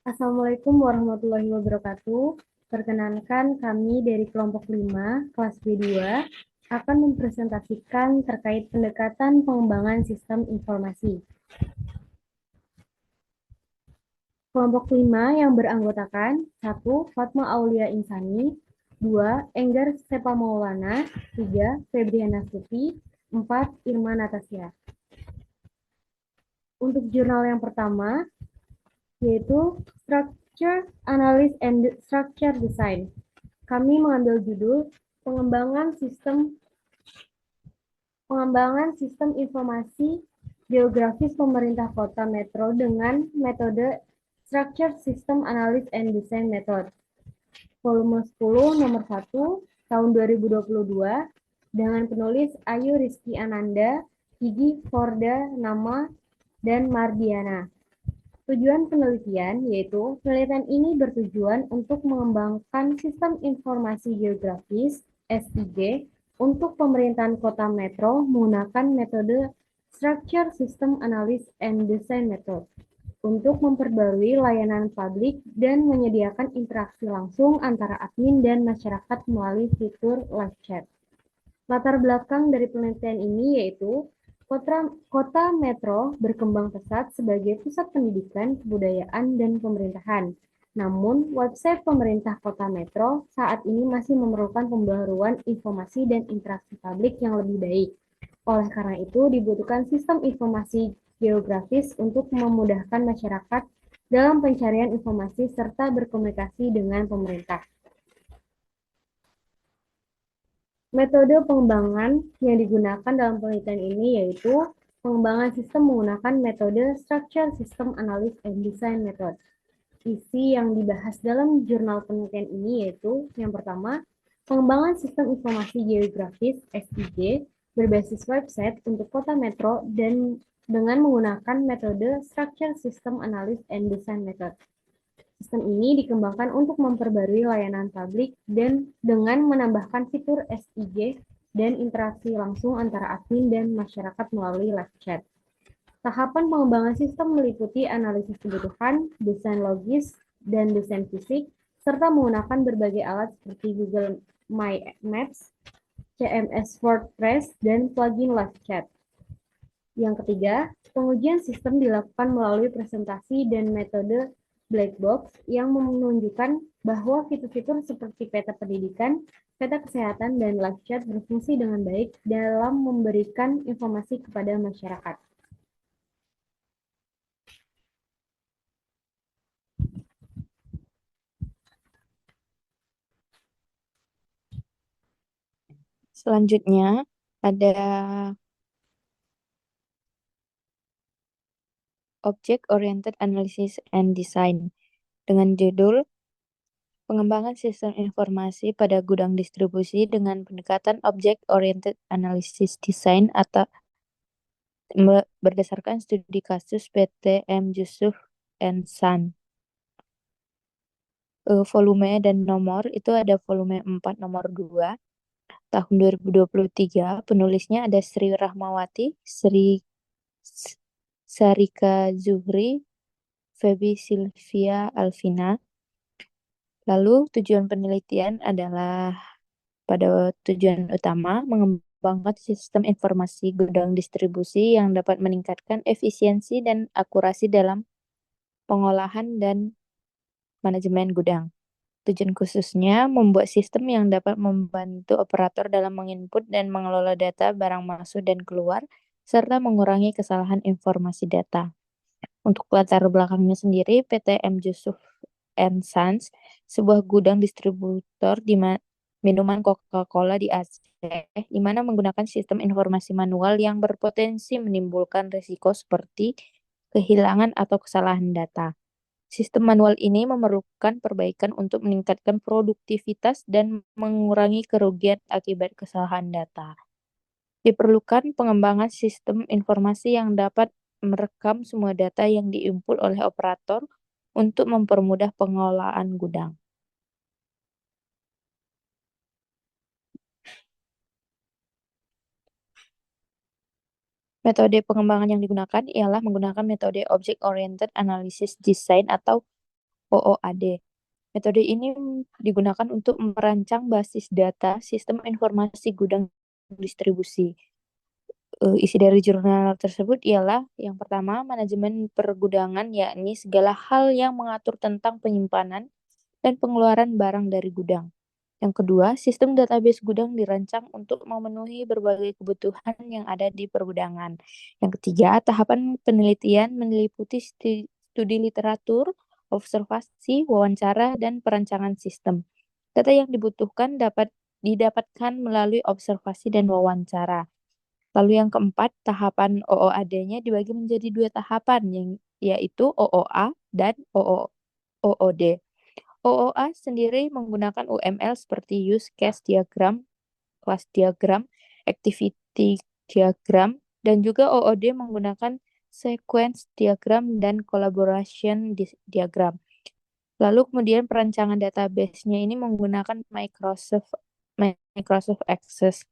Assalamualaikum warahmatullahi wabarakatuh. Perkenalkan kami dari kelompok 5, kelas B2, akan mempresentasikan terkait pendekatan pengembangan sistem informasi. Kelompok 5 yang beranggotakan 1. Fatma Aulia Insani, 2. Enggar Sepa Maulana, 3. Febriana Suti, 4. Irma Natasya. Untuk jurnal yang pertama, yaitu Structure Analysis and Structure Design. Kami mengambil judul pengembangan sistem informasi geografis pemerintah kota metro dengan metode Structure System Analysis and Design Method. Volume 10 nomor 1 tahun 2022 dengan penulis Ayu Rizky Ananda, Gigi Forda Nama, dan Mardiana. Tujuan penelitian yaitu penelitian ini bertujuan untuk mengembangkan sistem informasi geografis (SIG) untuk pemerintahan kota metro menggunakan metode Structure System Analysis and Design Method untuk memperbarui layanan publik dan menyediakan interaksi langsung antara admin dan masyarakat melalui fitur live chat. Latar belakang dari penelitian ini yaitu kota metro berkembang pesat sebagai pusat pendidikan, kebudayaan, dan pemerintahan. Namun, website pemerintah kota metro saat ini masih memerlukan pembaharuan informasi dan interaksi publik yang lebih baik. Oleh karena itu, dibutuhkan sistem informasi geografis untuk memudahkan masyarakat dalam pencarian informasi serta berkomunikasi dengan pemerintah. Metode pengembangan yang digunakan dalam penelitian ini yaitu pengembangan sistem menggunakan metode Structure System Analysis and Design Method. Isi yang dibahas dalam jurnal penelitian ini yaitu yang pertama, pengembangan sistem informasi geografis (SIG) berbasis website untuk kota metro dan dengan menggunakan metode Structure System Analysis and Design Method. Sistem ini dikembangkan untuk memperbarui layanan publik dan dengan menambahkan fitur SIG dan interaksi langsung antara admin dan masyarakat melalui live chat. Tahapan pengembangan sistem meliputi analisis kebutuhan, desain logis, dan desain fisik, serta menggunakan berbagai alat seperti Google My Maps, CMS WordPress, dan plugin live chat. Yang ketiga, pengujian sistem dilakukan melalui presentasi dan metode black box yang menunjukkan bahwa fitur-fitur seperti peta pendidikan, peta kesehatan, dan live chat berfungsi dengan baik dalam memberikan informasi kepada masyarakat. Selanjutnya ada Object Oriented Analysis and Design dengan judul Pengembangan Sistem Informasi pada Gudang Distribusi dengan Pendekatan Object Oriented Analysis Design atau berdasarkan studi kasus PT M. Yusuf and Son. Volume dan nomor itu ada volume 4 nomor 2 tahun 2023. Penulisnya ada Sri Rahmawati, Sarika Zuhri, Feby Sylvia Alvina. Lalu tujuan penelitian adalah pada tujuan utama mengembangkan sistem informasi gudang distribusi yang dapat meningkatkan efisiensi dan akurasi dalam pengolahan dan manajemen gudang. Tujuan khususnya membuat sistem yang dapat membantu operator dalam menginput dan mengelola data barang masuk dan keluar, serta mengurangi kesalahan informasi data. Untuk latar belakangnya sendiri, PT M. Yusuf and Sons, sebuah gudang distributor di minuman Coca-Cola di Aceh, di mana menggunakan sistem informasi manual yang berpotensi menimbulkan risiko seperti kehilangan atau kesalahan data. Sistem manual ini memerlukan perbaikan untuk meningkatkan produktivitas dan mengurangi kerugian akibat kesalahan data. Diperlukan pengembangan sistem informasi yang dapat merekam semua data yang diinput oleh operator untuk mempermudah pengelolaan gudang. Metode pengembangan yang digunakan ialah menggunakan metode Object Oriented Analysis Design atau OOAD. Metode ini digunakan untuk merancang basis data sistem informasi gudang distribusi. Isi dari jurnal tersebut ialah yang pertama, manajemen pergudangan, yakni segala hal yang mengatur tentang penyimpanan dan pengeluaran barang dari gudang. Yang kedua, sistem database gudang dirancang untuk memenuhi berbagai kebutuhan yang ada di pergudangan. Yang ketiga, tahapan penelitian meliputi studi literatur, observasi, wawancara, dan perancangan sistem. Data yang dibutuhkan dapat didapatkan melalui observasi dan wawancara. Lalu yang keempat, tahapan OOAD-nya dibagi menjadi dua tahapan, yaitu OOA dan OOD. OOA sendiri menggunakan UML seperti use case diagram, class diagram, activity diagram, dan juga OOD menggunakan sequence diagram dan collaboration diagram. Lalu kemudian perancangan database-nya ini menggunakan Microsoft Access.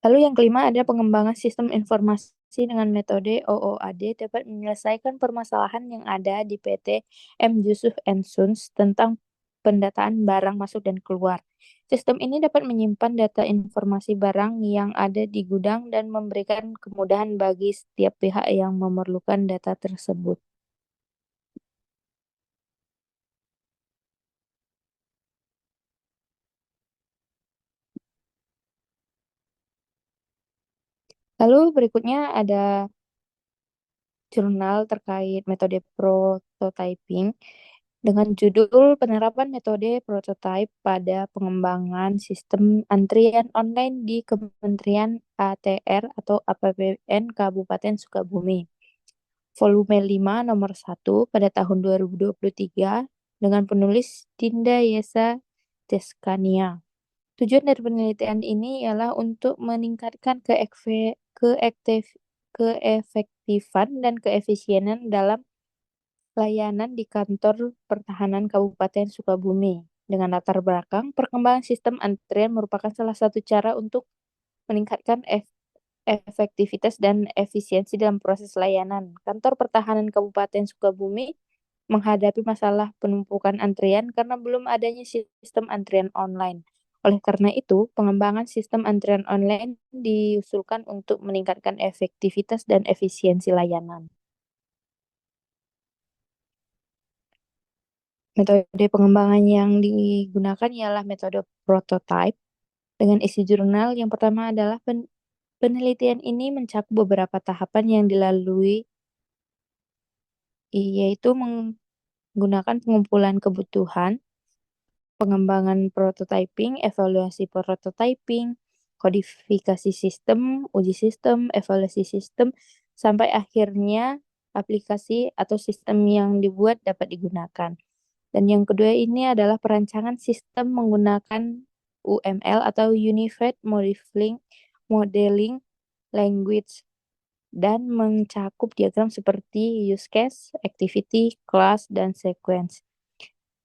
Lalu yang kelima ada pengembangan sistem informasi dengan metode OOAD dapat menyelesaikan permasalahan yang ada di PT M. Yusuf Sons tentang pendataan barang masuk dan keluar. Sistem ini dapat menyimpan data informasi barang yang ada di gudang dan memberikan kemudahan bagi setiap pihak yang memerlukan data tersebut. Lalu berikutnya ada jurnal terkait metode prototyping dengan judul Penerapan Metode Prototype pada Pengembangan Sistem Antrian Online di Kementerian ATR atau APBN Kabupaten Sukabumi. Volume 5 nomor 1 pada tahun 2023 dengan penulis Dinda Yesa Deskania. Tujuan dari penelitian ini ialah untuk meningkatkan keefektifan dan keefisienan dalam layanan di Kantor Pertahanan Kabupaten Sukabumi. Dengan latar belakang, perkembangan sistem antrian merupakan salah satu cara untuk meningkatkan efektivitas dan efisiensi dalam proses layanan. Kantor Pertahanan Kabupaten Sukabumi menghadapi masalah penumpukan antrian karena belum adanya sistem antrian online. Oleh karena itu, pengembangan sistem antrian online diusulkan untuk meningkatkan efektivitas dan efisiensi layanan. Metode pengembangan yang digunakan ialah metode prototype dengan isi jurnal. Yang pertama adalah penelitian ini mencakup beberapa tahapan yang dilalui, yaitu menggunakan pengumpulan kebutuhan, pengembangan prototyping, evaluasi prototyping, kodifikasi sistem, uji sistem, evaluasi sistem, sampai akhirnya aplikasi atau sistem yang dibuat dapat digunakan. Dan yang kedua ini adalah perancangan sistem menggunakan UML atau Unified Modeling Language dan mencakup diagram seperti use case, activity, class, dan sequence.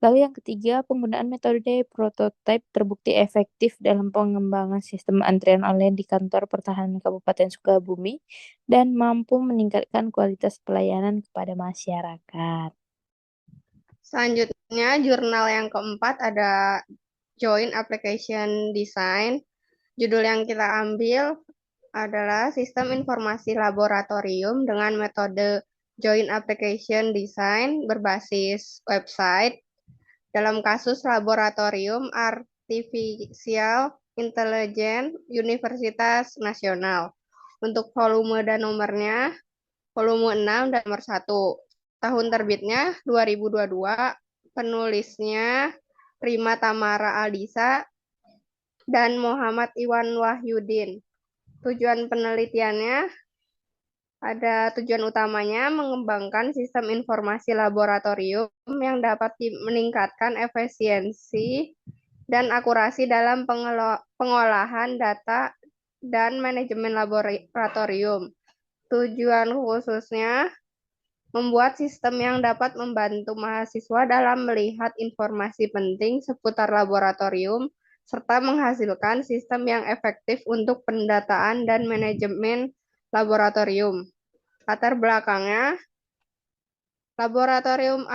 Lalu yang ketiga, penggunaan metode prototype terbukti efektif dalam pengembangan sistem antrian online di Kantor Pertahanan Kabupaten Sukabumi dan mampu meningkatkan kualitas pelayanan kepada masyarakat. Selanjutnya, jurnal yang keempat ada Joint Application Design. Judul yang kita ambil adalah Sistem Informasi Laboratorium dengan metode Joint Application Design berbasis website. Dalam kasus Laboratorium Artificial Intelligence Universitas Nasional. Untuk volume dan nomornya, volume 6 dan nomor 1. Tahun terbitnya 2022, penulisnya Rima Tamara Aldisa dan Muhammad Iwan Wahyudin. Tujuan penelitiannya ada tujuan utamanya mengembangkan sistem informasi laboratorium yang dapat meningkatkan efisiensi dan akurasi dalam pengolahan data dan manajemen laboratorium. Tujuan khususnya membuat sistem yang dapat membantu mahasiswa dalam melihat informasi penting seputar laboratorium serta menghasilkan sistem yang efektif untuk pendataan dan manajemen laboratorium. Latar belakangnya, Laboratorium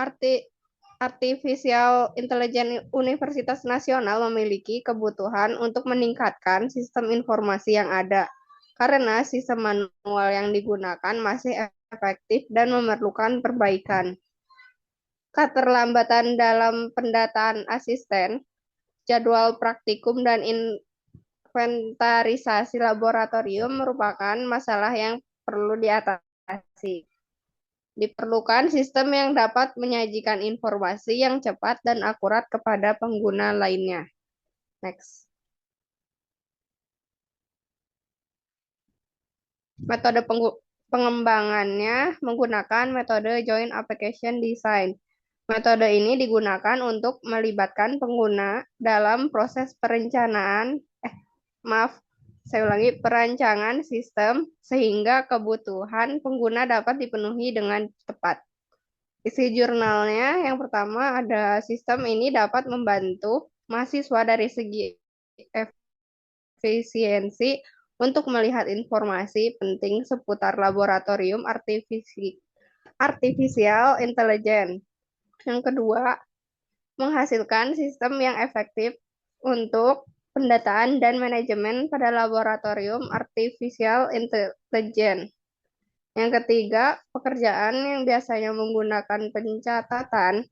Artificial Intelligence Universitas Nasional memiliki kebutuhan untuk meningkatkan sistem informasi yang ada, karena sistem manual yang digunakan masih efektif dan memerlukan perbaikan. Keterlambatan dalam pendataan asisten, jadwal praktikum, dan inventarisasi laboratorium merupakan masalah yang perlu diatasi. Diperlukan sistem yang dapat menyajikan informasi yang cepat dan akurat kepada pengguna lainnya. Next. Metode pengembangannya menggunakan metode Joint Application Design. Metode ini digunakan untuk melibatkan pengguna dalam proses perancangan sistem sehingga kebutuhan pengguna dapat dipenuhi dengan cepat. Isi jurnalnya yang pertama ada sistem ini dapat membantu mahasiswa dari segi efisiensi untuk melihat informasi penting seputar laboratorium artificial intelligence. Yang kedua, menghasilkan sistem yang efektif untuk pendataan dan manajemen pada laboratorium artificial intelligence. Yang ketiga, pekerjaan yang biasanya menggunakan pencatatan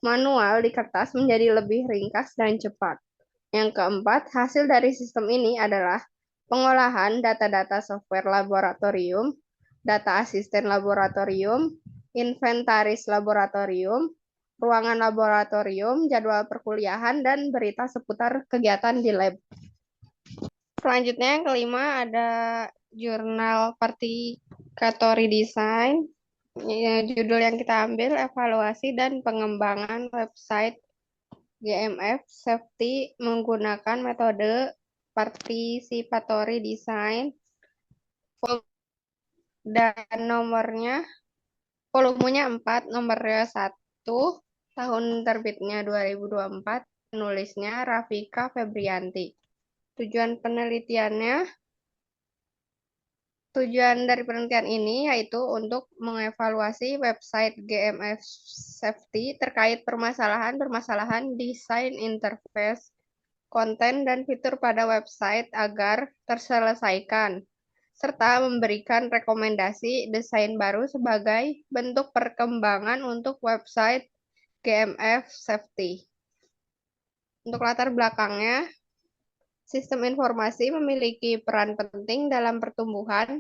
manual di kertas menjadi lebih ringkas dan cepat. Yang keempat, hasil dari sistem ini adalah pengolahan data-data software laboratorium, data asisten laboratorium, inventaris laboratorium, ruangan laboratorium, jadwal perkuliahan, dan berita seputar kegiatan di lab. Selanjutnya yang kelima ada jurnal Participatory Design. Judul yang kita ambil, evaluasi dan pengembangan website GMF Safety menggunakan metode Participatory Design. Dan volumenya 4, nomornya 1, tahun terbitnya 2024, penulisnya Rafika Febrianti. Tujuan dari penelitian ini yaitu untuk mengevaluasi website GMF Safety terkait permasalahan desain interface, konten, dan fitur pada website agar terselesaikan, serta memberikan rekomendasi desain baru sebagai bentuk perkembangan untuk website GMF Safety. Untuk latar belakangnya, sistem informasi memiliki peran penting dalam pertumbuhan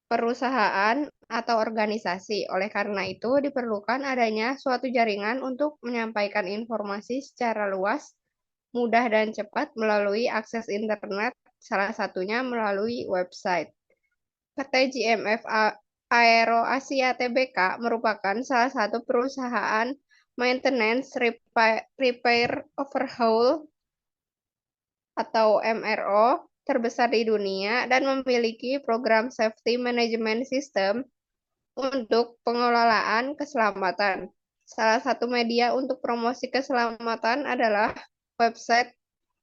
perusahaan atau organisasi. Oleh karena itu, diperlukan adanya suatu jaringan untuk menyampaikan informasi secara luas, mudah, dan cepat melalui akses internet, salah satunya melalui website. PT GMF Aero Asia Tbk merupakan salah satu perusahaan maintenance, repair, overhaul, atau MRO terbesar di dunia dan memiliki program safety management system untuk pengelolaan keselamatan. Salah satu media untuk promosi keselamatan adalah website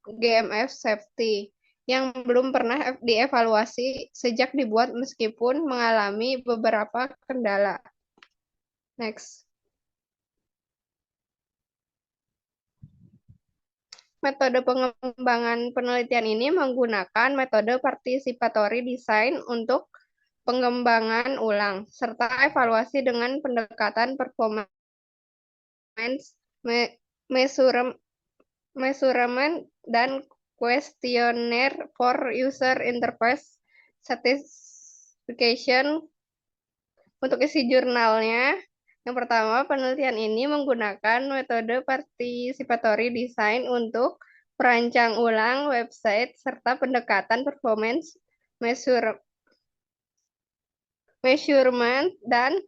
GMF Safety yang belum pernah dievaluasi sejak dibuat meskipun mengalami beberapa kendala. Next. Metode pengembangan penelitian ini menggunakan metode participatory design untuk pengembangan ulang, serta evaluasi dengan pendekatan performance measurement dan questionnaire for user interface satisfaction. Untuk isi jurnalnya, yang pertama, penelitian ini menggunakan metode participatory design untuk perancang ulang website serta pendekatan performance measurement dan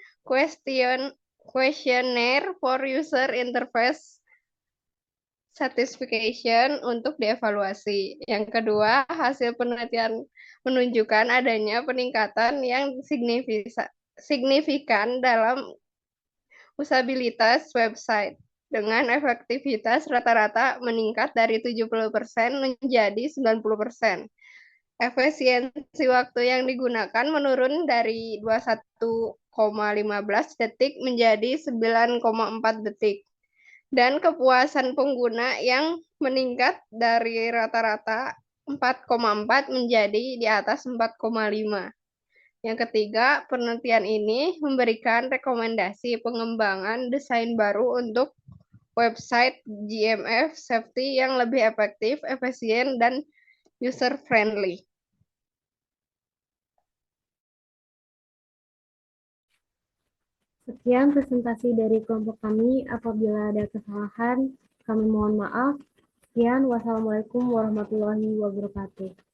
questionnaire for user interface satisfaction untuk dievaluasi. Yang kedua, hasil penelitian menunjukkan adanya peningkatan yang signifikan dalam usabilitas website dengan efektivitas rata-rata meningkat dari 70% menjadi 90%. Efisiensi waktu yang digunakan menurun dari 21 detik menjadi 9,4 detik. Dan kepuasan pengguna yang meningkat dari rata-rata 4,4 menjadi di atas 4,5. Yang ketiga, penelitian ini memberikan rekomendasi pengembangan desain baru untuk website GMF safety yang lebih efektif, efisien, dan user-friendly. Sekian presentasi dari kelompok kami. Apabila ada kesalahan, kami mohon maaf. Sekian, wassalamualaikum warahmatullahi wabarakatuh.